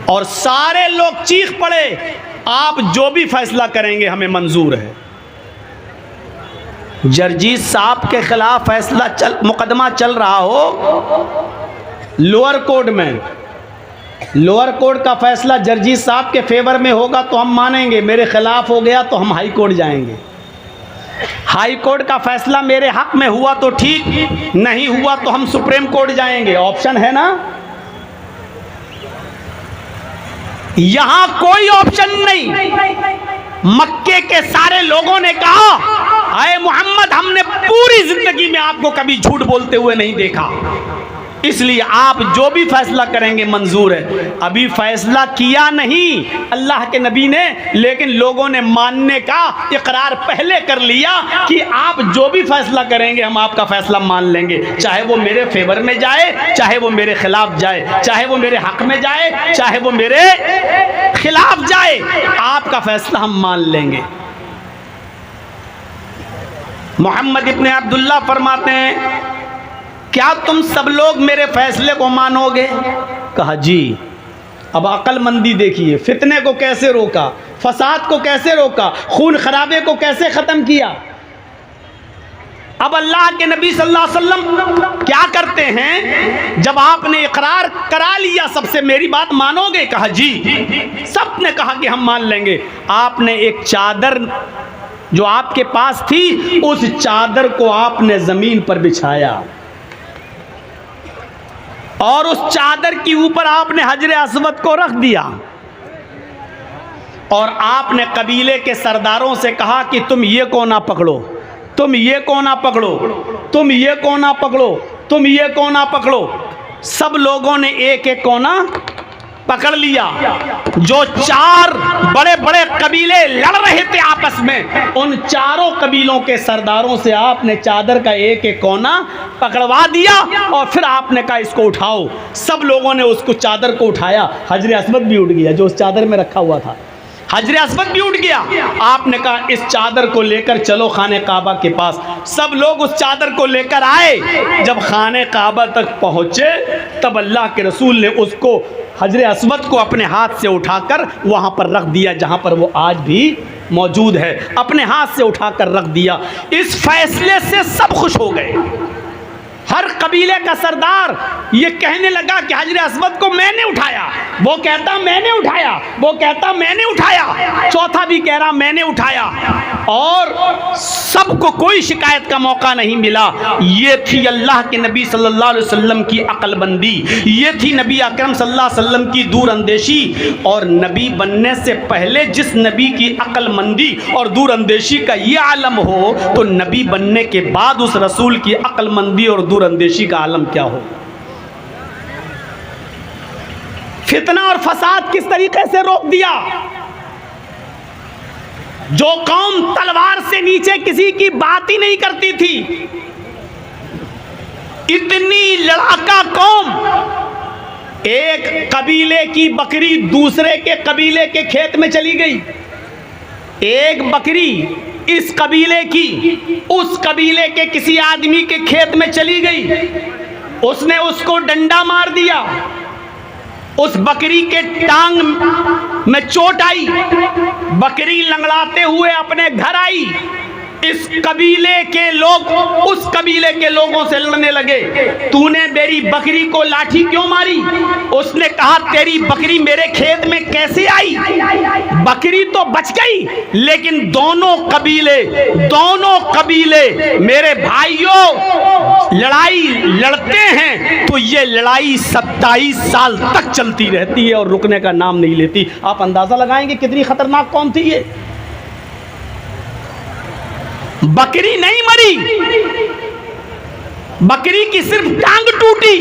और सारे लोग चीख पड़े, आप जो भी फैसला करेंगे हमें मंजूर है। जर्जीस साहब के खिलाफ मुकदमा चल रहा हो लोअर कोर्ट में, लोअर कोर्ट का फैसला जर्जीस साहब के फेवर में होगा तो हम मानेंगे, मेरे खिलाफ हो गया तो हम हाई कोर्ट जाएंगे। हाई कोर्ट का फैसला मेरे हक में हुआ तो ठीक, नहीं हुआ तो हम सुप्रीम कोर्ट जाएंगे। ऑप्शन है ना, यहां कोई ऑप्शन नहीं। मक्के के सारे लोगों ने कहा, आए मोहम्मद, हमने पूरी जिंदगी में आपको कभी झूठ बोलते हुए नहीं देखा, इसलिए आप जो भी फैसला करेंगे मंजूर है। अभी फैसला किया नहीं अल्लाह के नबी ने, लेकिन लोगों ने मानने का इकरार पहले कर लिया कि आप जो भी फैसला करेंगे हम आपका फैसला मान लेंगे, चाहे वो मेरे फेवर में जाए, चाहे वो मेरे खिलाफ जाए, चाहे वो मेरे हक में जाए, चाहे वो मेरे खिलाफ जाए, आपका फैसला हम मान लेंगे। मोहम्मद इब्ने अब्दुल्लाह फरमाते हैं, क्या तुम सब लोग मेरे फैसले को मानोगे? कहा जी। अब अक्लमंदी देखिए, फितने को कैसे रोका, फसाद को कैसे रोका, खून खराबे को कैसे खत्म किया। अब अल्लाह के नबी सल्लल्लाहु अलैहि वसल्लम क्या करते हैं, जब आपने इकरार करा लिया सबसे, मेरी बात मानोगे? कहा जी। सब ने कहा कि हम मान लेंगे। आपने एक चादर जो आपके पास थी, उस चादर को आपने जमीन पर बिछाया और उस चादर के ऊपर आपने हजर अस्वद को रख दिया और आपने कबीले के सरदारों से कहा कि तुम ये कोना पकड़ो, तुम ये कोना पकड़ो, तुम ये कोना पकड़ो, तुम ये कोना पकड़ो। सब लोगों ने एक एक कोना पकड़ लिया। जो चार बड़े बड़े कबीले लड़ रहे थे आपस में, उन चारों कबीलों के सरदारों से आपने चादर का एक एक कोना पकड़वा दिया और फिर आपने कहा इसको उठाओ। सब लोगों ने उसको चादर को उठाया, हजर अस्वद भी उठ गया जो उस चादर में रखा हुआ था, हजर अस्वद भी उठ गया। आपने कहा इस चादर को लेकर चलो खाने काबा के पास। सब लोग उस चादर को लेकर आए। जब खाने काबा तक पहुंचे तब अल्लाह के रसूल ने उसको हजर अस्वद को अपने हाथ से उठाकर वहां पर रख दिया जहां पर वो आज भी मौजूद है। अपने हाथ से उठाकर रख दिया। इस फैसले से सब खुश हो गए। हर कबीले का सरदार ये कहने लगा कि हजर अस्वद को मैंने उठाया, वो कहता मैंने उठाया, वो कहता मैंने उठाया, चौथा भी कह रहा मैंने उठाया, और सबको कोई शिकायत का मौका नहीं मिला। ये थी अल्लाह के नबी सल्लल्लाहु अलैहि वसल्लम की अक्लमंदी, ये थी नबी अकरम सल्लल्लाहु अलैहि वसल्लम की दूरअंदेशी। और नबी बनने से पहले जिस नबी की अक्लमंदी और दूरअंदेशी का ये आलम हो, तो नबी बनने के बाद उस रसूल की अक्लमंदी और दूरअंदेशी का आलम क्या हो। फितना और फसाद किस तरीके से रोक दिया। जो कौम तलवार से नीचे किसी की बात ही नहीं करती थी, इतनी लड़ाका कौम, एक कबीले की बकरी दूसरे के कबीले के खेत में चली गई, एक बकरी इस कबीले की उस कबीले के किसी आदमी के खेत में चली गई, उसने उसको डंडा मार दिया, उस बकरी के टांग में चोट आई, बकरी लंगड़ाते हुए अपने घर आई। इस कबीले के लोग उस कबीले के लोगों से लड़ने लगे, तूने मेरी बकरी को लाठी क्यों मारी? उसने कहा तेरी बकरी मेरे खेत में कैसे आई? बकरी तो बच गई, लेकिन दोनों कबीले मेरे भाइयों लड़ाई लड़ते हैं तो ये लड़ाई 27 साल तक चलती रहती है और रुकने का नाम नहीं लेती। आप अंदाजा लगाएंगे कितनी खतरनाक कौम थी ये। बकरी नहीं मरी, बकरी की सिर्फ टांग टूटी,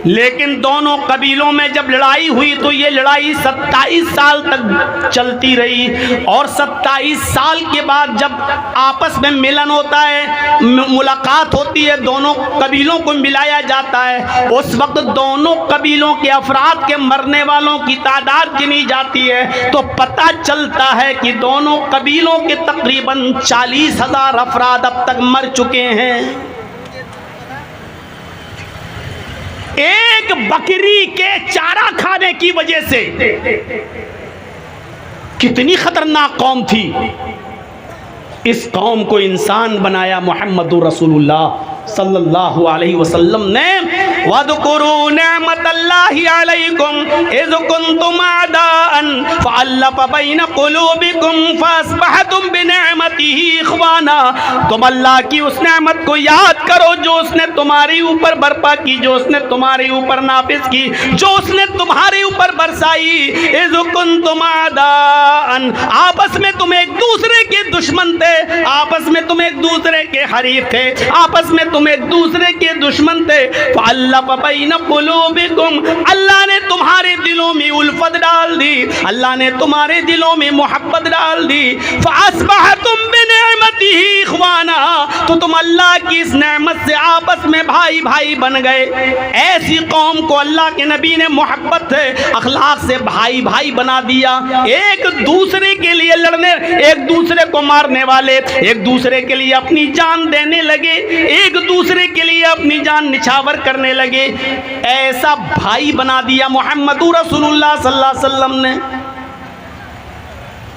लेकिन दोनों कबीलों में जब लड़ाई हुई तो ये लड़ाई 27 साल तक चलती रही। और 27 साल के बाद जब आपस में मिलन होता है, मुलाकात होती है, दोनों कबीलों को मिलाया जाता है, उस वक्त दोनों कबीलों के अफराद के मरने वालों की तादाद गिनी जाती है तो पता चलता है कि दोनों कबीलों के तकरीबन 40,000 अफराद अब तक मर चुके हैं। एक एक बकरी के चारा खाने की वजह से कितनी खतरनाक कौम थी, इस कौम को इंसान बनाया मोहम्मदुर रसूलुल्लाह सल्लल्लाहु अलैहि वसल्लम ने। वज़कुरू निअमतल्लाहि अलैकुम इज़ कुंतुम अदाअन फ़अल्लफ़ बैन क़ुलूबिकुम फ़अस्बहतुम बिनिअमतिही इख़वाना। तुम अल्लाह की उस नेमत को याद करो जो उसने तुम्हारे ऊपर बर्पा की, जो उसने तुम्हारे ऊपर नाफिज की, जो उसने तुम्हारे ऊपर बरसाई। इज़ कुंतुम अदाअन, आपस में तुम एक दूसरे के दुश्मन थे, आपस में तुम एक दूसरे के हरीफ थे, आपस में तुम एक दूसरे के दुश्मन थे। फ़अल्लफ़ बैन क़ुलूबिकुम, अल्लाह ने तुम्हारे दिलों में उल्फत डाल दी, अल्लाह ने तुम्हारे दिलों में मोहब्बत डाल दी। फ़अस्बहतुम बिनिअमतिही इख़वाना, तो तुम अल्लाह की इस नेमत से आपस में भाई भाई बन गए। ऐसी कौम को अल्लाह के नबी ने मोहब्बत से, अखलाक से भाई भाई बना दिया। एक दूसरे के लिए लड़ने, एक दूसरे को मारने वाले, एक दूसरे के लिए अपनी जान देने लगे, एक दूसरे के लिए अपनी जान निछावर करने लगे। ऐसा भाई बना दिया मोहम्मदुर रसूलुल्लाह सल्लल्लाहु अलैहि वसल्लम ने।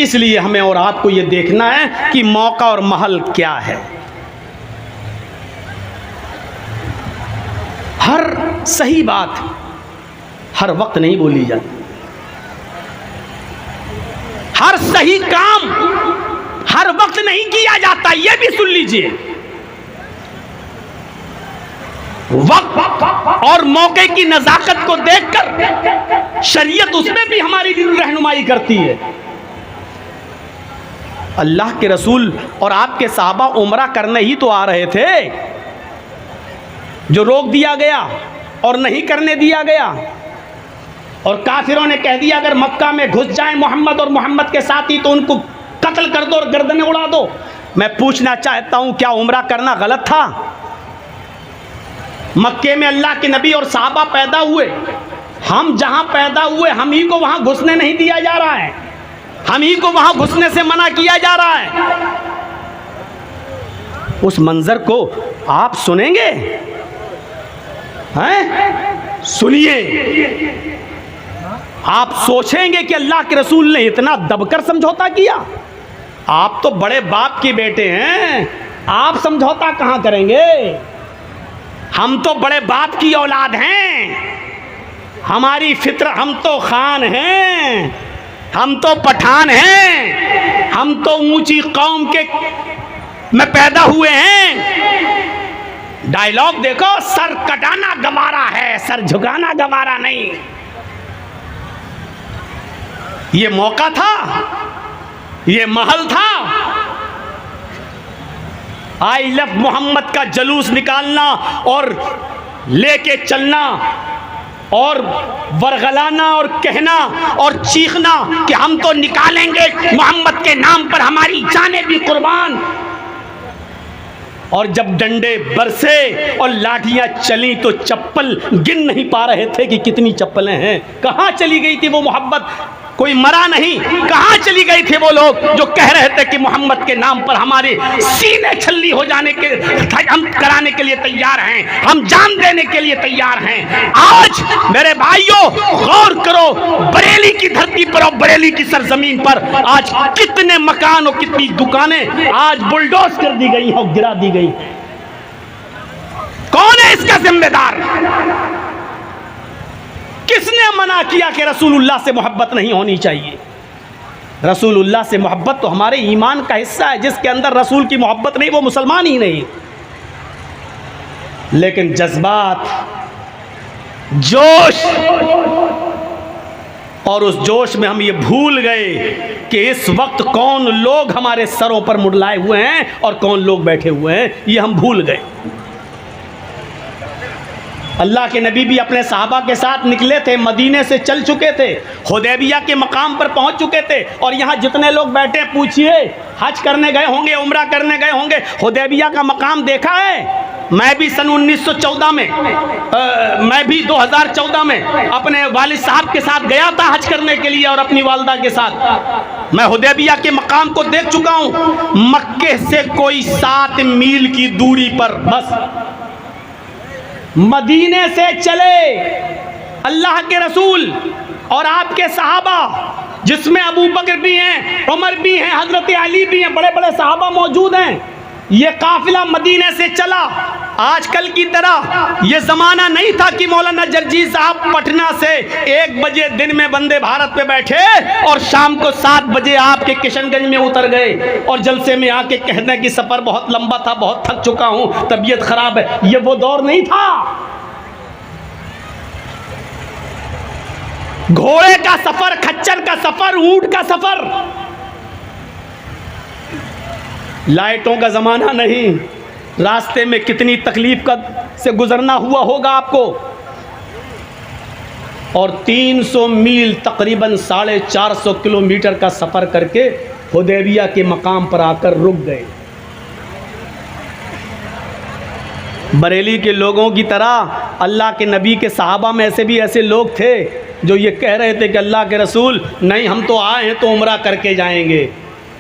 इसलिए हमें और आपको ये देखना है कि मौका और महल क्या है। हर सही बात हर वक्त नहीं बोली जाती, हर सही काम हर वक्त नहीं किया जाता, यह भी सुन लीजिए। वक्त और मौके की नजाकत को देखकर शरीयत उसमें भी हमारी रहनुमाई करती है। अल्लाह के रसूल और आपके साहबा उम्रा करने ही तो आ रहे थे, जो रोक दिया गया और नहीं करने दिया गया। और काफिरों ने कह दिया अगर मक्का में घुस जाएं मोहम्मद और मोहम्मद के साथी तो उनको कत्ल कर दो और गर्दनें उड़ा दो। मैं पूछना चाहता हूं, क्या उम्रा करना गलत था? मक्के में अल्लाह के नबी और साहबा पैदा हुए, हम जहां पैदा हुए हम ही को वहां घुसने नहीं दिया जा रहा है, हम ही को वहां घुसने से मना किया जा रहा है। उस मंजर को आप सुनेंगे? हैं? सुनिए, आप सोचेंगे कि अल्लाह के रसूल ने इतना दबकर समझौता किया? आप तो बड़े बाप के बेटे हैं, आप समझौता कहां करेंगे? हम तो बड़े बाप की औलाद हैं, हमारी फित्र, हम तो खान हैं, हम तो पठान हैं, हम तो ऊंची कौम के में पैदा हुए हैं। डायलॉग देखो, सर कटाना गवारा है, सर झुकाना गवारा नहीं। ये मौका था, ये महल था। आई लव मोहम्मद का जलूस निकालना और लेके चलना और वरगलाना और कहना और चीखना कि हम तो निकालेंगे मोहम्मद के नाम पर हमारी जानें भी कुर्बान। और जब डंडे बरसे और लाठियां चली तो चप्पल गिन नहीं पा रहे थे कि कितनी चप्पलें हैं। कहां चली गई थी वो मोहब्बत? कोई मरा नहीं। कहां चली गई थे वो लोग जो कह रहे थे कि मोहम्मद के नाम पर हमारे सीने छल्ली हो जाने के, हम कराने के लिए तैयार हैं, हम जान देने के लिए तैयार हैं। आज मेरे भाइयों गौर करो, बरेली की धरती पर और बरेली की सरजमीन पर आज कितने मकान और कितनी दुकानें आज बुलडोज कर दी गई और गिरा दी गई। कौन है इसका जिम्मेदार? किसने मना किया कि रसूलुल्लाह से मोहब्बत नहीं होनी चाहिए? रसूलुल्लाह से मोहब्बत तो हमारे ईमान का हिस्सा है। जिसके अंदर रसूल की मोहब्बत नहीं वो मुसलमान ही नहीं। लेकिन जज्बात, जोश, और उस जोश में हम ये भूल गए कि इस वक्त कौन लोग हमारे सरों पर मुड़लाए हुए हैं और कौन लोग बैठे हुए हैं, ये हम भूल गए। अल्लाह के नबी भी अपने सहाबा के साथ निकले थे, मदीने से चल चुके थे, हुदैबिया के मकाम पर पहुंच चुके थे। और यहाँ जितने लोग बैठे पूछिए, हज करने गए होंगे, उम्रा करने गए होंगे, हुदैबिया का मकाम देखा है? मैं भी सन 1914 में मैं भी 2014 में अपने वालिद साहब के साथ गया था हज करने के लिए और अपनी वालदा के साथ। मैं हुदैबिया के मकाम को देख चुका हूँ। मक्के से कोई 7 मील की दूरी पर बस मदीने से चले अल्लाह के रसूल और आपके सहाबा, जिसमें अबू बकर भी हैं, उमर भी हैं, हजरत अली भी हैं, बड़े बड़े सहाबा मौजूद हैं। ये काफिला मदीने से चला। आजकल की तरह ये ज़माना नहीं था कि मौलाना जर्जी साहब पटना से 1 बजे दिन में वंदे भारत पे बैठे और शाम को 7 बजे आपके किशनगंज में उतर गए और जलसे में आके कहने कि सफ़र बहुत लंबा था, बहुत थक चुका हूँ, तबीयत खराब है। ये वो दौर नहीं था। घोड़े का सफर, खच्चर का सफर, ऊंट का सफर, लाइटों का जमाना नहीं। रास्ते में कितनी तकलीफ का से गुजरना हुआ होगा आपको। और 300 मील तकरीबन 450 किलोमीटर का सफर करके हुदैबिया के मकाम पर आकर रुक गए। बरेली के लोगों की तरह अल्लाह के नबी के सहाबा में ऐसे लोग थे जो ये कह रहे थे कि अल्लाह के रसूल, नहीं हम तो आए हैं तो उम्रा करके जाएंगे,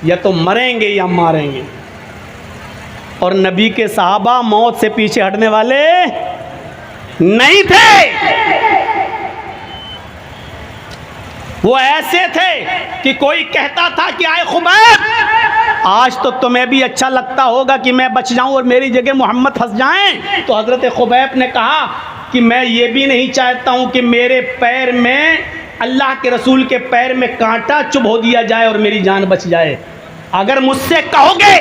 या तो मरेंगे या मारेंगे। और नबी के सहाबा मौत से पीछे हटने वाले नहीं थे। वो ऐसे थे कि कोई कहता था कि आए खुबैब, आज तो तुम्हें भी अच्छा लगता होगा कि मैं बच जाऊं और मेरी जगह मोहम्मद फंस जाएं। तो हजरत खुबैब ने कहा कि मैं ये भी नहीं चाहता हूं कि मेरे पैर में, अल्लाह के रसूल के पैर में कांटा चुभ हो दिया जाए और मेरी जान बच जाए। अगर मुझसे कहोगे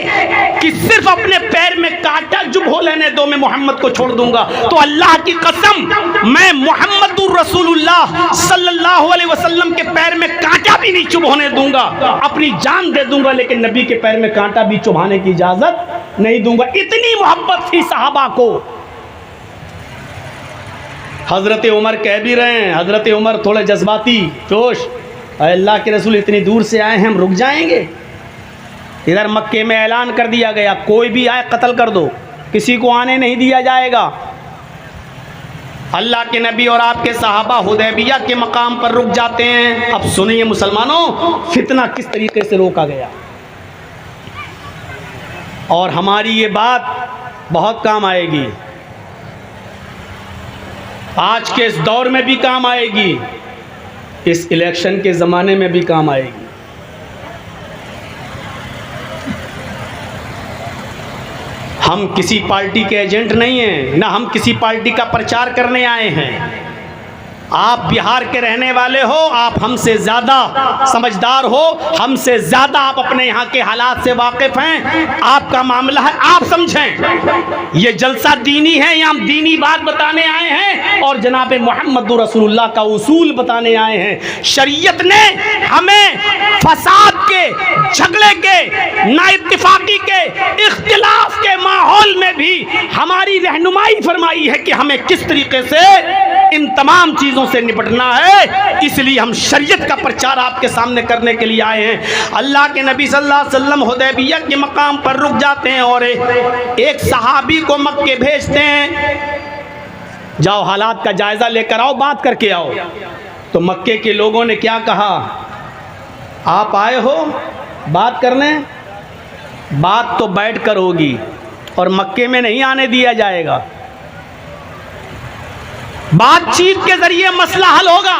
कि सिर्फ अपने पैर में कांटा चुभ हो लेने दो, मैं मोहम्मद को छोड़ दूंगा, तो अल्लाह की कसम मैं मोहम्मदुर रसूलुल्लाह सल्लल्लाहु अलैहि वसल्लम के पैर में कांटा भी नहीं चुभ होने दूंगा, अपनी जान दे दूंगा, लेकिन नबी के पैर में कांटा भी चुभाने की इजाजत नहीं दूंगा। इतनी मोहब्बत थी सहाबा को। हजरत उमर कह भी रहे हैं, हजरत उमर थोड़े जज्बाती जोश, अल्लाह के रसूल इतनी दूर से आए हैं, हम रुक जाएंगे? इधर मक्के में ऐलान कर दिया गया, कोई भी आए कत्ल कर दो, किसी को आने नहीं दिया जाएगा। अल्लाह के नबी और आपके सहाबा हुदैबिया के मकाम पर रुक जाते हैं। अब सुनिए मुसलमानों, फितना किस तरीके से रोका गया। और हमारी ये बात बहुत काम आएगी, आज के इस दौर में भी काम आएगी, इस इलेक्शन के ज़माने में भी काम आएगी। हम किसी पार्टी के एजेंट नहीं हैं, ना हम किसी पार्टी का प्रचार करने आए हैं। आप बिहार के रहने वाले हो, आप हमसे ज़्यादा समझदार हो, हमसे ज़्यादा आप अपने यहाँ के हालात से वाकिफ़ हैं। आपका मामला है, आप समझें। ये जलसा दीनी है, यहाँ हम दीनी बात बताने आए हैं और जनाब मोहम्मद रसूलुल्लाह का उसूल बताने आए हैं। शरीयत ने हमें फसाद के, झगड़े के, नाइत्तिफाकी के, इख्तिलाफ के माहौल में भी हमारी रहनुमाई फरमाई है कि हमें किस तरीके से इन तमाम चीज़ों से निपटना है। इसलिए हम शरीयत का प्रचार आपके सामने करने के लिए आए हैं। अल्लाह के नबी सल्लल्लाहु अलैहि वसल्लम हुदैबिया के मकाम पर रुक जाते हैं और एक सहाबी को मक्के भेजते हैं, जाओ हालात का जायज़ा लेकर आओ, बात करके आओ। तो मक्के के लोगों ने क्या कहा, आप आए हो बात करने, बात तो बैठ कर होगी और मक्के में नहीं आने दिया जाएगा, बातचीत के जरिए मसला हल होगा।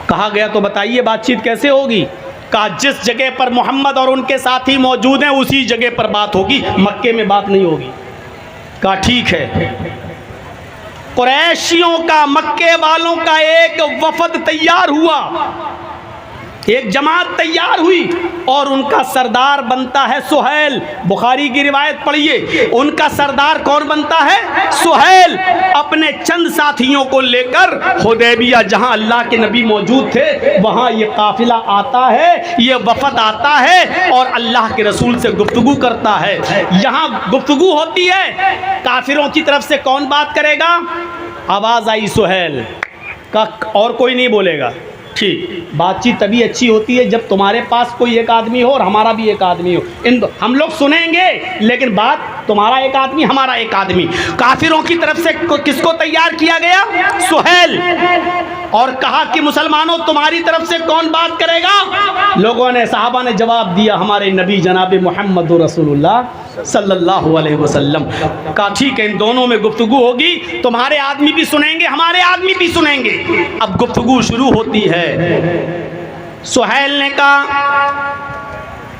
कहा गया तो बताइए बातचीत कैसे होगी। कहा जिस जगह पर मोहम्मद और उनके साथी मौजूद हैं उसी जगह पर बात होगी, मक्के में बात नहीं होगी। कहा ठीक है। कुरैशियों का, मक्के वालों का एक वफद तैयार हुआ, एक जमात तैयार हुई और उनका सरदार बनता है सुहैल। बुखारी की रिवायत पढ़िए, उनका सरदार कौन बनता है? सुहैल। अपने चंद साथियों को लेकर हुदैबिया, जहां अल्लाह के नबी मौजूद थे, वहां ये काफिला आता है, ये वफद आता है और अल्लाह के रसूल से गुफ्तगू करता है। यहां गुफ्तगू होती है, काफिरों की तरफ से कौन बात करेगा? आवाज़ आई सुहैल का, और कोई नहीं बोलेगा। ठीक, बातचीत तभी अच्छी होती है जब तुम्हारे पास कोई एक आदमी हो और हमारा भी एक आदमी हो। हम लोग सुनेंगे लेकिन बात तुम्हारा एक आदमी, हमारा एक आदमी। काफिरों की तरफ से किसको तैयार किया गया? सुहेल। और कहा कि मुसलमानों तुम्हारी तरफ से कौन बात करेगा? लोगों ने, सहाबा ने जवाब दिया, हमारे नबी जनाब मोहम्मद रसूलुल्लाह सल्लल्लाहु अलैहि वसल्लम। कहा ठीक है, इन दोनों में गुफ्तगू होगी, तुम्हारे आदमी भी सुनेंगे, हमारे आदमी भी सुनेंगे। अब गुफ्तगू शुरू होती है। सुहेल ने कहा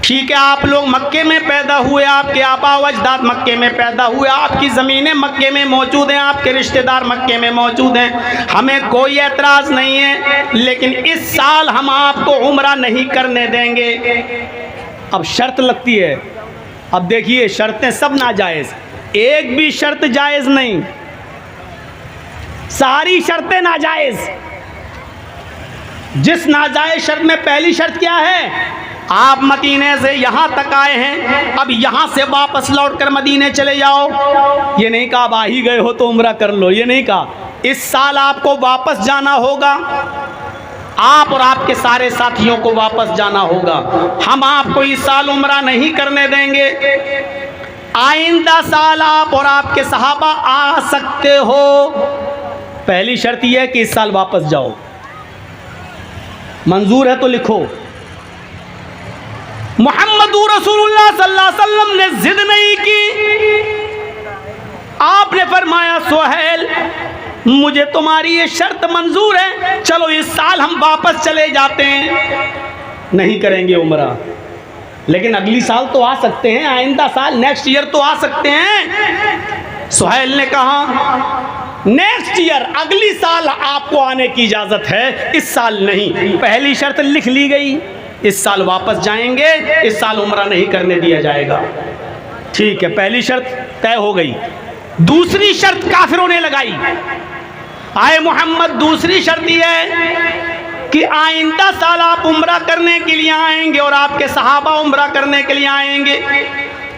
ठीक है, आप लोग मक्के में पैदा हुए, आपके आबा व अजदाद मक्के में पैदा हुए, आपकी ज़मीनें मक्के में मौजूद हैं, आपके रिश्तेदार मक्के में मौजूद हैं, हमें कोई एतराज़ नहीं है, लेकिन इस साल हम आपको उम्रा नहीं करने देंगे। अब शर्त लगती है। अब देखिए, शर्तें सब नाजायज़, एक भी शर्त जायज़ नहीं, सारी शर्तें नाजायज़। जिस नाजायज़ शर्त में पहली शर्त क्या है? आप मदीने से यहाँ तक आए हैं, अब यहाँ से वापस लौटकर मदीने चले जाओ। ये नहीं कहा अब आ ही गए हो तो उम्रा कर लो, ये नहीं कहा। इस साल आपको वापस जाना होगा, आप और आपके सारे साथियों को वापस जाना होगा। हम आपको इस साल उम्रा नहीं करने देंगे, आइंदा साल आप और आपके सहाबा आ सकते हो। पहली शर्त यह है कि इस साल वापस जाओ। मंजूर है तो लिखो। मुहम्मदुर रसूलुल्लाह सल्लल्लाहु अलैहि वसल्लम ने जिद नहीं की। आपने फरमाया सुहेल मुझे तुम्हारी ये शर्त मंजूर है, चलो इस साल हम वापस चले जाते हैं, नहीं करेंगे उम्रा, लेकिन अगली साल तो आ सकते हैं, आइंदा साल नेक्स्ट ईयर तो आ सकते हैं। सुहेल ने कहा नेक्स्ट ईयर, अगली साल आपको आने की इजाज़त है, इस साल नहीं। पहली शर्त लिख ली गई, इस साल वापस जाएंगे, इस साल उम्रा नहीं करने दिया जाएगा। ठीक है, पहली शर्त तय हो गई। दूसरी शर्त काफिरों ने लगाई। आए मोहम्मद, दूसरी शर्त यह है कि आइंदा साल आप उम्रा करने के लिए आएंगे और आपके सहाबा उम्रा करने के लिए आएंगे,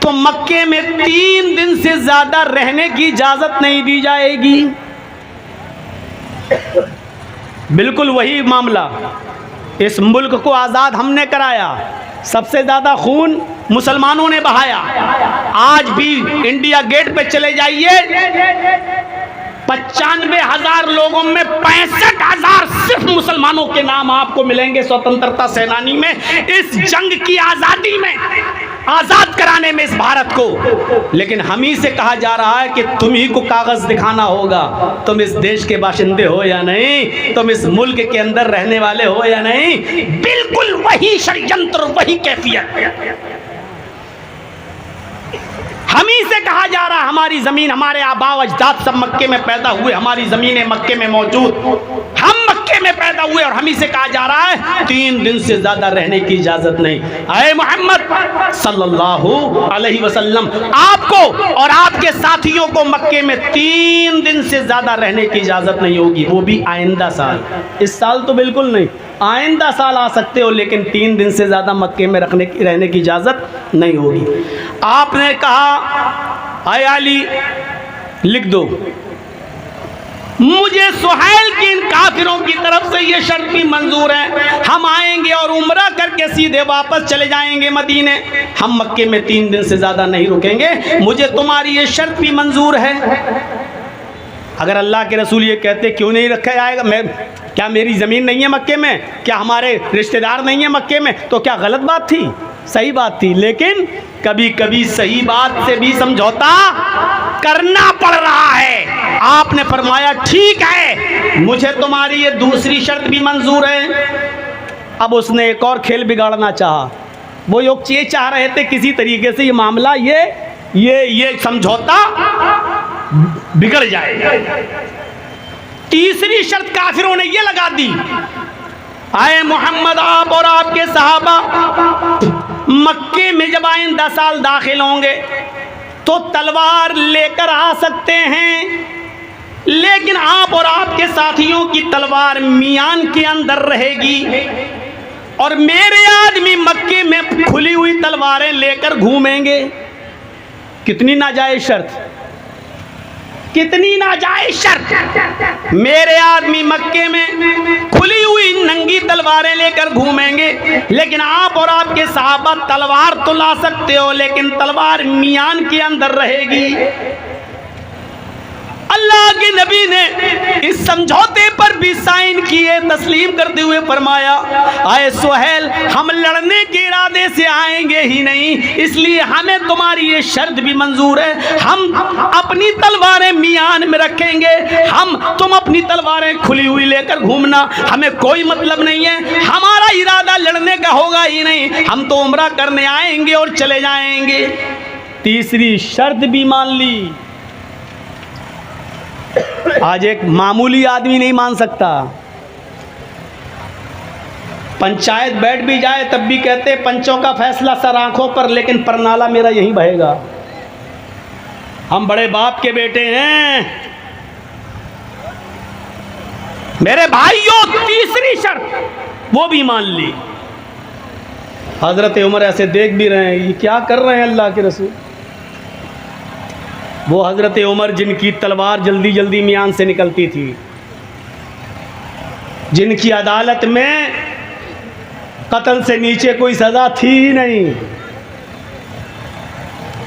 तो मक्के में 3 दिन से ज्यादा रहने की इजाजत नहीं दी जाएगी। बिल्कुल वही मामला। इस मुल्क को आज़ाद हमने कराया, सबसे ज़्यादा खून मुसलमानों ने बहाया। आज भी इंडिया गेट पे चले जाइए, 95,000 लोगों में 65,000 सिर्फ मुसलमानों के नाम आपको मिलेंगे स्वतंत्रता सेनानी में, इस जंग की आज़ादी में, आज़ाद कराने में इस भारत को। लेकिन हम ही से कहा जा रहा है कि तुम ही को कागज़ दिखाना होगा, तुम इस देश के बाशिंदे हो या नहीं, तुम इस मुल्क के अंदर रहने वाले हो या नहीं। बिल्कुल वही षड्यंत्र, वही कैफियत। हम ही से कहा जा रहा, हमारी ज़मीन, हमारे आबा अजदाद सब मक्के में पैदा हुए, हमारी ज़मीनें मक्के में मौजूद, हम मक्के में पैदा हुए, और हम ही से कहा जा रहा है 3 दिन से ज़्यादा रहने की इजाज़त नहीं। आए मोहम्मद सल्लल्लाहु अलैहि वसल्लम, आपको और आपके साथियों को मक्के में 3 दिन से ज़्यादा रहने की इजाज़त नहीं होगी, वो भी आइंदा साल। इस साल तो बिल्कुल नहीं, आइंदा साल आ सकते हो, लेकिन 3 दिन से ज़्यादा मक्के में रहने की इजाज़त नहीं होगी। आपने कहा आए अली लिख दो, मुझे सुहेल की इन काफिरों की तरफ से ये शर्त भी मंजूर है, हम आएंगे और उम्रा करके सीधे वापस चले जाएंगे मदीने, हम मक्के में 3 दिन से ज़्यादा नहीं रुकेंगे, मुझे तुम्हारी ये शर्त भी मंजूर है। अगर अल्लाह के रसूल ये कहते क्यों नहीं रखा जाएगा, क्या मेरी ज़मीन नहीं है मक्के में, क्या हमारे रिश्तेदार नहीं है मक्के में, तो क्या गलत बात थी? सही बात थी, लेकिन कभी कभी सही बात से भी समझौता करना पड़ रहा है। आपने फरमाया ठीक है, मुझे तुम्हारी ये दूसरी शर्त भी मंजूर है। अब उसने एक और खेल बिगाड़ना चाहा, वो ये चाह रहे थे किसी तरीके से ये मामला, ये समझौता बिगड़ जाए। तीसरी शर्त काफिरों ने ये लगा दी, आए मोहम्मद, आप और आपके सहाबा मक्के में जब आइंदा साल दाखिल होंगे तो तलवार लेकर आ सकते हैं, लेकिन आप और आपके साथियों की तलवार मियान के अंदर रहेगी, और मेरे आदमी मक्के में खुली हुई तलवारें लेकर घूमेंगे। कितनी नाजायज शर्त, कितनी नाजायज शर्त। मेरे आदमी मक्के में खुली हुई नंगी तलवार तलवारें लेकर घूमेंगे, लेकिन आप और आपके सहाबा तलवार तो ला सकते हो, लेकिन तलवार मियान के अंदर रहेगी। अल्लाह के नबी ने इस समझौते पर भी साइन किए, तस्लीम करते हुए फरमाया, आए सुहेल, हम लड़ने के इरादे से आएंगे ही नहीं, इसलिए हमें तुम्हारी ये शर्त भी मंजूर है। हम अपनी तलवारें मियान में रखेंगे, तुम अपनी तलवारें खुली हुई लेकर घूमना, हमें कोई मतलब नहीं है, हमारा इरादा लड़ने का होगा ही नहीं, हम तो उम्रा करने आएंगे और चले जाएंगे। तीसरी शर्त भी मान ली। आज एक मामूली आदमी नहीं मान सकता। पंचायत बैठ भी जाए तब भी कहते पंचों का फैसला सर आंखों पर, लेकिन परनाला मेरा यहीं बहेगा। हम बड़े बाप के बेटे हैं। मेरे भाइयों, तीसरी शर्त वो भी मान ली। हजरत उमर ऐसे देख भी रहे हैं, ये क्या कर रहे हैं अल्लाह के रसूल। वो हजरत उमर जिनकी तलवार जल्दी जल्दी मियान से निकलती थी, जिनकी अदालत में कत्ल से नीचे कोई सज़ा थी ही नहीं,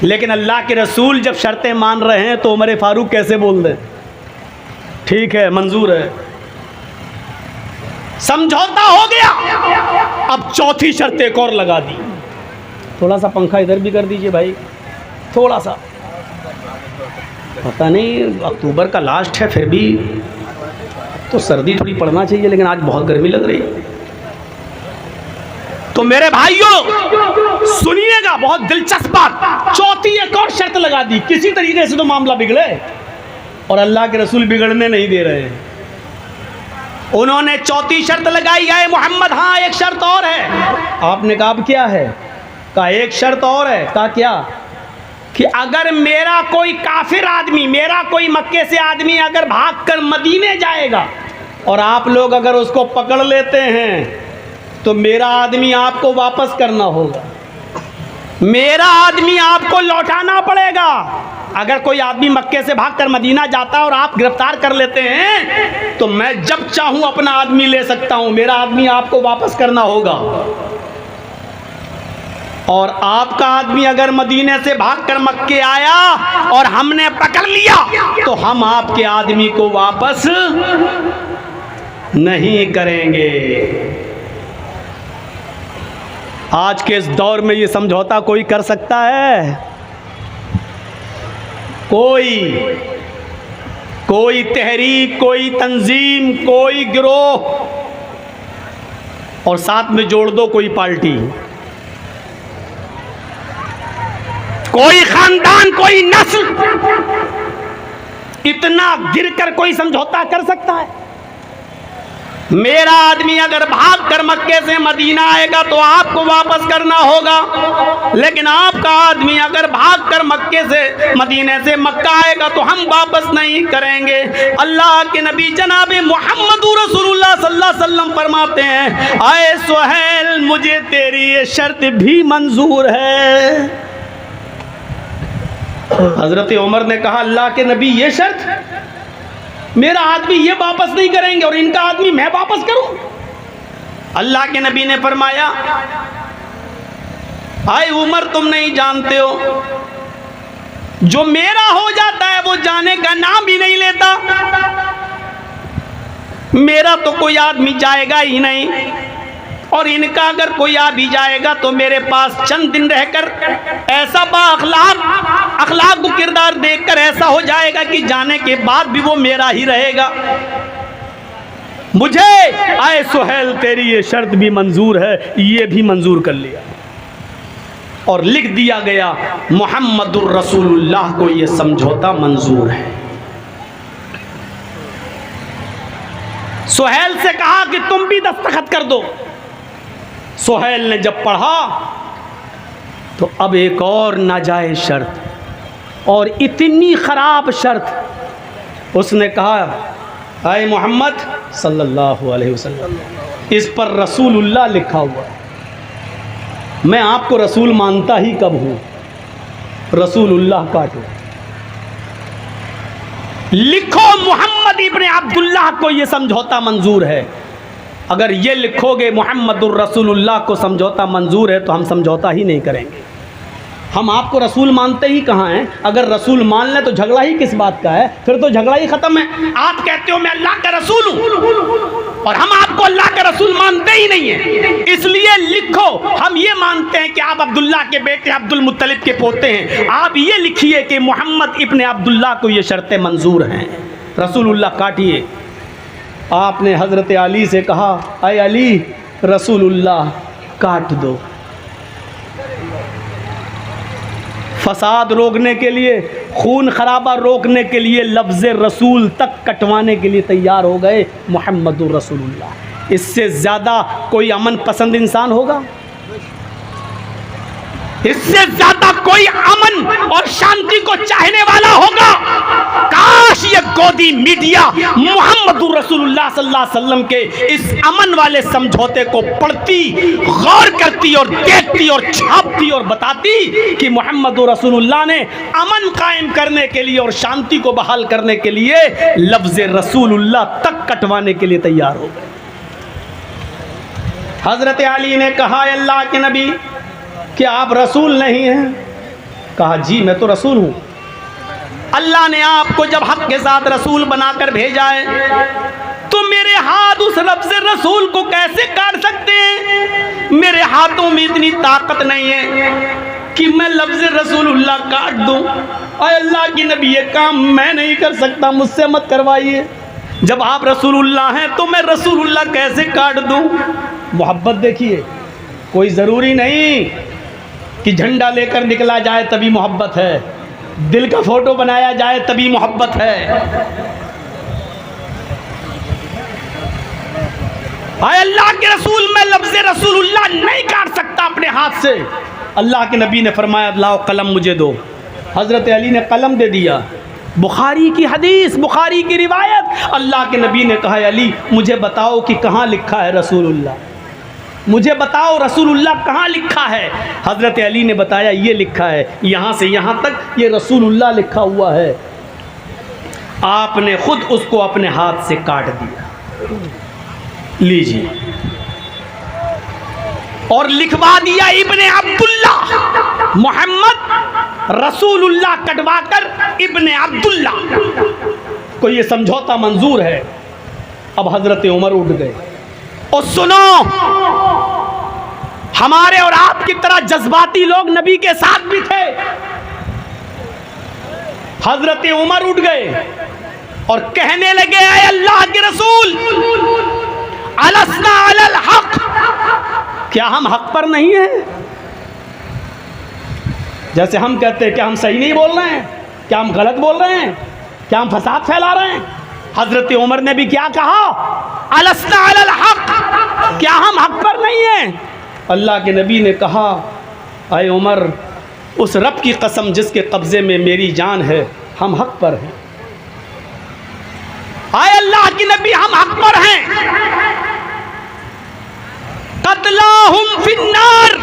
लेकिन अल्लाह के रसूल जब शर्तें मान रहे हैं तो उमर फारूक कैसे बोल दें, ठीक है मंजूर है, समझौता हो गया। अब चौथी शर्त एक और लगा दी। थोड़ा सा पंखा इधर भी कर दीजिए भाई, थोड़ा सा। पता नहीं अक्टूबर का लास्ट है, फिर भी तो सर्दी थोड़ी पड़ना चाहिए, लेकिन आज बहुत गर्मी लग रही है। तो मेरे भाइयों सुनिएगा, बहुत दिलचस्प बात। चौथी एक और शर्त लगा दी। किसी तरीके से तो मामला बिगड़े, और अल्लाह के रसूल बिगड़ने नहीं दे रहे हैं। उन्होंने चौथी शर्त लगाई है, मोहम्मद हाँ एक शर्त और है। आपने कहा अब क्या है? कहा एक शर्त और है। कहा क्या? कि अगर मेरा कोई काफिर आदमी, मेरा कोई मक्के से आदमी अगर भागकर मदीने जाएगा और आप लोग अगर उसको पकड़ लेते हैं तो मेरा आदमी आपको वापस करना होगा, मेरा आदमी आपको लौटाना पड़ेगा। अगर कोई आदमी मक्के से भागकर मदीना जाता है और आप गिरफ्तार कर लेते हैं तो मैं जब चाहूं अपना आदमी ले सकता हूं, मेरा आदमी आपको वापस करना होगा। और आपका आदमी अगर मदीने से भागकर मक्के आया और हमने पकड़ लिया तो हम आपके आदमी को वापस नहीं करेंगे। आज के इस दौर में ये समझौता कोई कर सकता है? कोई तहरीक, कोई तंजीम, कोई गिरोह, और साथ में जोड़ दो कोई पार्टी, कोई खानदान, कोई नस्ल, इतना गिरकर कोई समझौता कर सकता है? मेरा आदमी अगर भागकर मक्के से मदीना आएगा तो आपको वापस करना होगा, लेकिन आपका आदमी अगर भागकर मक्के से मदीने से मक्का आएगा तो हम वापस नहीं करेंगे। अल्लाह के नबी जनाब मोहम्मद रसूलुल्लाह सल्लल्लाहु अलैहि वसल्लम फरमाते हैं, आए सुहैल मुझे तेरी ये शर्त भी मंजूर है। हजरत उमर ने कहा, अल्लाह के नबी ये शर्त? मेरा आदमी ये वापस नहीं करेंगे और इनका आदमी मैं वापस करूं? अल्लाह के नबी ने फरमाया, आए उमर तुम नहीं जानते हो, जो मेरा हो जाता है वो जाने का नाम भी नहीं लेता। मेरा तो कोई आदमी जाएगा ही नहीं, और इनका अगर कोई आ भी जाएगा तो मेरे पास चंद दिन रहकर ऐसा अखलाक को किरदार देखकर ऐसा हो जाएगा कि जाने के बाद भी वो मेरा ही रहेगा। मुझे आए सुहैल तेरी ये शर्त भी मंजूर है, ये भी मंजूर कर लिया और लिख दिया गया मुहम्मदुर रसूलुल्लाह को ये समझौता मंजूर है। सुहैल से कहा कि तुम भी दस्तखत कर दो। सुहैल ने जब पढ़ा तो अब एक और नाजायज़ शर्त, और इतनी ख़राब शर्त। उसने कहा, आए मोहम्मद सल्लल्लाहु अलैहि वसल्लम, इस पर रसूलुल्लाह लिखा हुआ है, मैं आपको रसूल मानता ही कब हूँ, रसूलुल्लाह काटो। लिखो मोहम्मद इब्ने अब्दुल्लाह को ये समझौता मंजूर है। अगर ये लिखोगे मोहम्मदुर रसूलुल्लाह को समझौता मंजूर है तो हम समझौता ही नहीं करेंगे। हम आपको रसूल मानते ही कहाँ हैं? अगर रसूल मान लें तो झगड़ा ही किस बात का है? फिर तो झगड़ा ही ख़त्म है। आप कहते हो मैं अल्लाह का रसूल हूँ और हम आपको अल्लाह का रसूल मानते ही नहीं है। इसलिए लिखो, हम ये मानते हैं कि आप अब्दुल्ला के बेटे अब्दुल मुत्तलिब के पोते हैं। आप ये लिखिए कि मोहम्मद इब्ने अब्दुल्ला को ये शर्तें मंजूर हैं। रसूलुल्लाह काटिए। आपने हज़रत अली से कहा, अय अली रसूलुल्लाह काट दो। फसाद रोकने के लिए, खून खराबा रोकने के लिए लफ्ज़ रसूल तक कटवाने के लिए तैयार हो गए मुहम्मदुर रसूलुल्लाह। इससे ज़्यादा कोई अमन पसंद इंसान होगा? इससे ज़्यादा कोई अमन और शांति को चाहने वाला होगा? काश ये गोदी मीडिया मुहम्मदुर रसूलुल्लाह सल्लल्लाहु अलैहि वसल्लम के इस अमन वाले समझौते को पढ़ती, गौर करती और देखती और छापती और बताती कि मुहम्मदुर रसूलुल्लाह ने अमन कायम करने के लिए और शांति को बहाल करने के लिए लफ्ज़ रसूलुल्लाह तक कटवाने के लिए तैयार हो गए। हज़रत अली ने कहा, अल्लाह के नबी क्या आप रसूल नहीं हैं? कहा, जी मैं तो रसूल हूँ। अल्लाह ने आपको जब हक के साथ रसूल बनाकर भेजा है तो मेरे हाथ उस लफ्ज़ रसूल को कैसे काट सकते हैं? मेरे हाथों में इतनी ताकत नहीं है कि मैं लफ्ज़ रसूलुल्लाह काट दूँ। और अल्लाह की नबी, ये काम मैं नहीं कर सकता, मुझसे मत करवाइए। जब आप रसूलुल्लाह हैं तो मैं रसूलुल्लाह कैसे काट दूँ? मोहब्बत देखिए, कोई ज़रूरी नहीं कि झंडा लेकर निकला जाए तभी मोहब्बत है, दिल का फोटो बनाया जाए तभी मोहब्बत है। आए अल्लाह के रसूल, मैं लफ्ज़ रसूलुल्लाह नहीं काट सकता अपने हाथ से। अल्लाह के नबी ने फरमाया, लाओ कलम मुझे दो। हज़रत अली ने कलम दे दिया। बुखारी की हदीस, बुखारी की रिवायत, अल्लाह के नबी ने कहा, अली मुझे बताओ कि कहाँ लिखा है रसूलुल्लाह, मुझे बताओ रसूलुल्लाह कहाँ लिखा है। हज़रत अली ने बताया, ये लिखा है, यहाँ से यहाँ तक ये रसूलुल्लाह लिखा हुआ है। आपने खुद उसको अपने हाथ से काट दिया। लीजिए, और लिखवा दिया इब्ने अब्दुल्ला, मोहम्मद रसूलुल्लाह कटवाकर इब्ने अब्दुल्ला को ये समझौता मंजूर है। अब हज़रत उमर उठ गए। और सुनो, हमारे और आपकी तरह जज्बाती लोग नबी के साथ भी थे। हजरत उमर उठ गए और कहने लगे, ऐ अल्लाह के रसूल, अलस्ना अलल हक, क्या हम हक पर नहीं हैं? जैसे हम कहते हैं, क्या हम सही नहीं बोल रहे हैं? क्या हम गलत बोल रहे हैं? क्या हम फसाद फैला रहे हैं? हजरत उमर ने भी क्या कहा, अलस्ना अलल हक, क्या हम हक पर नहीं हैं? अल्लाह के नबी ने कहा, ऐ उमर, उस रब की कसम जिसके कब्ज़े में मेरी जान है, हम हक पर हैं। ऐ अल्लाह की नबी, हम हक पर हैं। कत्लाहुम फिन्नार,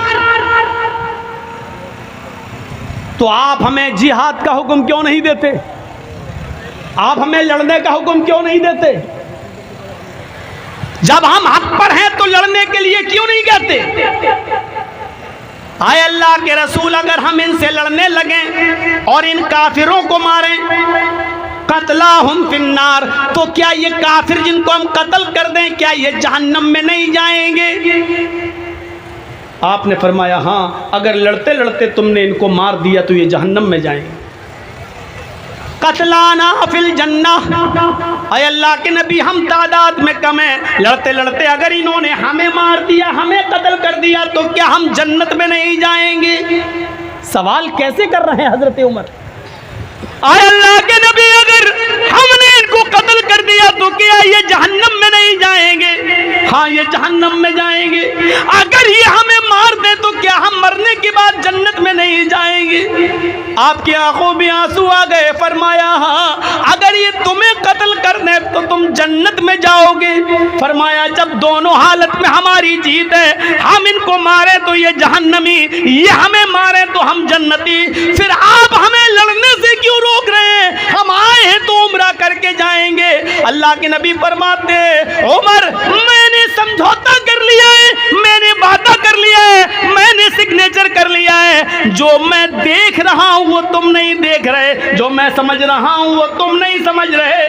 तो आप हमें जिहाद का हुक्म क्यों नहीं देते? आप हमें लड़ने का हुक्म क्यों नहीं देते? जब हम हक पर हैं तो लड़ने के लिए क्यों नहीं कहते? आए अल्लाह के रसूल, अगर हम इनसे लड़ने लगें और इन काफिरों को मारें, कत्लाहुम फिन्नार, तो क्या ये काफिर जिनको हम कत्ल कर दें, क्या ये जहन्नम में नहीं जाएंगे? आपने फरमाया, हाँ, अगर लड़ते लड़ते तुमने इनको मार दिया तो ये जहन्नम में जाएंगे। कत्लाना फिल जन्नह, अय अल्लाह के नबी, हम तादाद में कम हैं, लड़ते लड़ते अगर इन्होंने हमें मार दिया, हमें कत्ल कर दिया, तो क्या हम जन्नत में नहीं जाएंगे? सवाल कैसे कर रहे हैं हजरत उमर? आय अल्लाह के नबी, अगर हमने इनको कत्ल कर दिया तो क्या ये जहन्नम में नहीं जाएंगे? हाँ, ये जहन्नम में जाएंगे। अगर ये हमें मार दे तो क्या हम मरने के बाद जन्नत में नहीं जाएंगे? आपकी आंखों में आंसू आ गए। फरमाया, हाँ, अगर ये तुम्हें कत्ल कर दे तो तुम जन्नत में जाओगे। फरमाया, जब दोनों हालत में हमारी जीत है, हम इनको मारे तो ये जहन्नमी, ये हमें मारे तो हम जन्नती, फिर आप हमें लड़ने से क्यों रोक रहे हैं? हम आए हैं तो उम्रा करके जाएंगे। अल्लाह के नबी फरमाते, उमर, मैंने समझा समझ रहा हूँ वो तुम नहीं समझ रहे,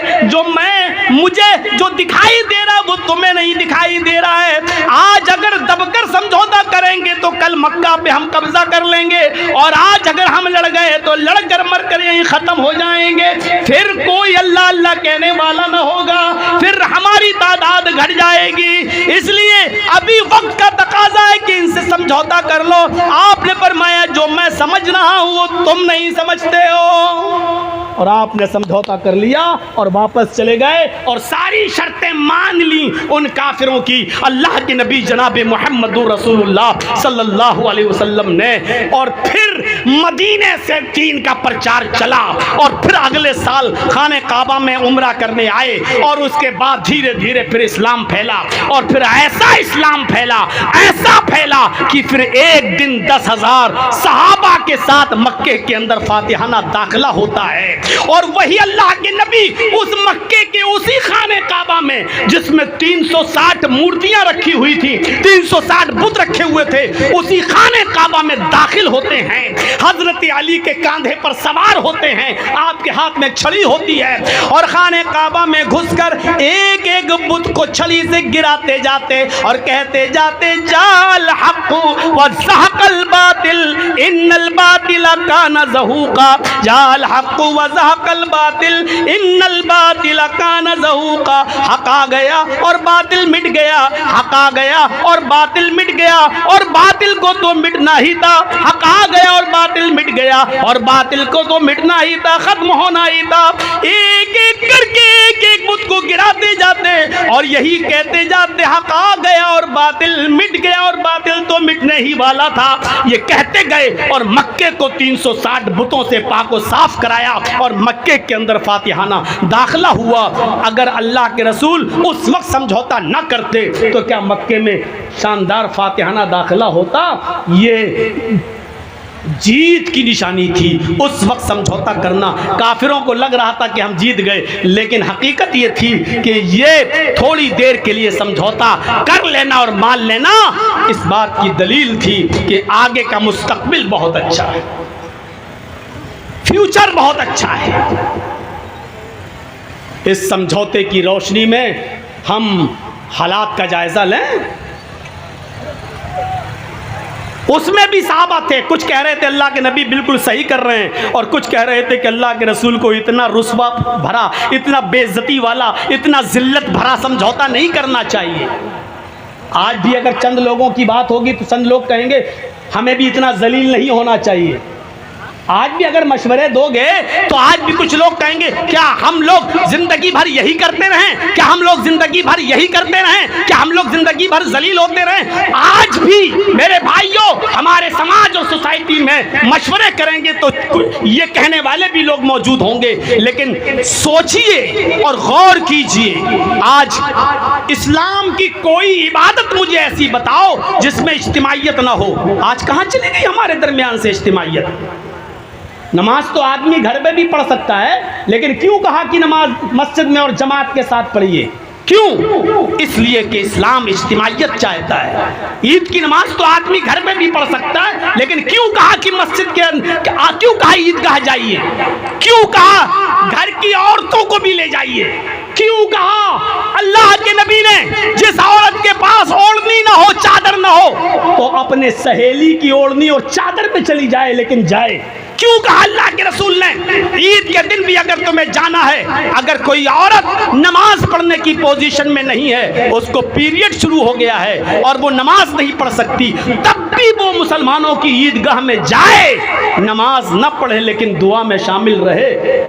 मुझे जो दिखाई दे रहा है वो तुम्हें नहीं दिखाई दे रहा है। आज अगर दबकर समझौता करेंगे तो कल मक्का पे हम कब्जा कर लेंगे, और आज अगर हम लड़ गए तो लड़कर मरकर यहीं खत्म हो जाएंगे, फिर कोई अल्लाह अल्लाह कहने वाला न होगा, फिर हमारी तादाद घट जाएगी। इसलिए अभी वक्त का तकाजा है कि इनसे समझौता कर लो। आपने फरमाया जो मैं समझ रहा हूं वो तुम नहीं समझते हो, और आपने समझौता कर लिया और वापस चले गए और सारी शर्तें मान ली उन काफिरों की। अल्लाह के नबी जनाब मुहम्मदुर रसूलुल्लाह सल्लल्लाहु अलैहि वसल्लम ने, और फिर मदीने से दीन का प्रचार चला, और फिर अगले साल खाने काबा में उम्रा करने आए, और उसके बाद धीरे धीरे फिर इस्लाम फैला, और फिर ऐसा इस्लाम फैला, ऐसा फैला कि फिर एक दिन 10,000 सहाबा के साथ मक्के के अंदर फातिहाना दाखिला होता है। और वही अल्लाह के नबी उस मक्के के उसी खाने काबा में जिसमें 360 मूर्तियां रखी हुई थी, 360 बुत रखे हुए थे, उसी खाने काबा में दाखिल होते हैं। हजरत अली के कांधे पर सवार होते हैं, आपके हाथ में छड़ी होती है, और खाने काबा में घुसकर एक एक बुत को छड़ी से गिराते जाते और कहते जाते जाल हक़ व ज़हक़ल बातिल इन्नल बातिल काना ज़हूक़ा, जाल हक़ व ज़हक़ल बातिल इन्नल बातिल काना ज़हूक़ा। हक़ आ गया और बातिल मिट गया, हक़ आ गया और बातिल मिट गया, और बातिल को तो मिटना ही था। हक़ आ गया और बातिल मिट गया, और बातिल को तो मिटना ही था, खत्म होना ही था। एक एक करके एक एक बुत को गिराते जाते और यही कहते जाते हक़ आ गया और बातिल मिट गया, और बातिल तो मिटने ही वाला था। ये कहते गए और मक्के को 360 बुतों से पाको साफ कराया, और मक्के के अंदर फातिहाना दाखिला हुआ। अगर अल्लाह के रसूल उस वक्त समझौता न करते तो क्या मक्के में शानदार फातिहाना दाखिला होता? ये जीत की निशानी थी उस वक्त समझौता करना। काफिरों को लग रहा था कि हम जीत गए, लेकिन हकीकत ये थी कि ये थोड़ी देर के लिए समझौता कर लेना और मान लेना इस बात की दलील थी कि आगे का मुस्तकबिल बहुत अच्छा है, फ्यूचर बहुत अच्छा है। इस समझौते की रोशनी में हम हालात का जायजा लें। उसमें भी सहाबा थे, कुछ कह रहे थे अल्लाह के नबी बिल्कुल सही कर रहे हैं, और कुछ कह रहे थे कि अल्लाह के रसूल को इतना रुस्वा भरा, इतना बेइज्जती वाला, इतना जिल्लत भरा समझौता नहीं करना चाहिए। आज भी अगर चंद लोगों की बात होगी तो चंद लोग कहेंगे हमें भी इतना जलील नहीं होना चाहिए। आज भी अगर मशवरे दोगे तो आज भी कुछ लोग कहेंगे क्या हम लोग जिंदगी भर यही करते रहें, क्या हम लोग जिंदगी भर यही करते रहें, क्या हम लोग जिंदगी भर जलील होते रहें। आज भी मेरे भाइयों हमारे समाज और सोसाइटी में मशवरे करेंगे तो ये कहने वाले भी लोग मौजूद होंगे, लेकिन सोचिए और गौर कीजिए। आज इस्लाम की कोई इबादत मुझे ऐसी बताओ जिसमें इज्तिमाइयत ना हो। आज कहाँ चली गई हमारे दरमियान से इज्तिमाइयत? नमाज तो आदमी घर में भी पढ़ सकता है, लेकिन क्यों कहा कि नमाज मस्जिद में और जमात के साथ पढ़िए? क्यों? इसलिए कि इस्लाम इज्तिमाइयत चाहता है। ईद की नमाज तो आदमी घर में भी पढ़ सकता है, लेकिन क्यों कहा कि मस्जिद के क्यों कहा ईदगाह जाइए? क्यों कहा घर की औरतों को भी ले जाइए? क्यों कहा अल्लाह के नबी ने जिस औरत के पास ओढ़नी ना हो, चादर ना हो, तो अपने सहेली की ओढ़नी और चादर पे चली जाए, लेकिन जाए? क्यों कहा अल्लाह के रसूल ने ईद के दिन भी अगर तुम्हें जाना है, अगर कोई औरत नमाज पढ़ने की पोजीशन में नहीं है, उसको पीरियड शुरू हो गया है और वो नमाज नहीं पढ़ सकती, तब भी वो मुसलमानों की ईदगाह में जाए, नमाज न पढ़े लेकिन दुआ में शामिल रहे।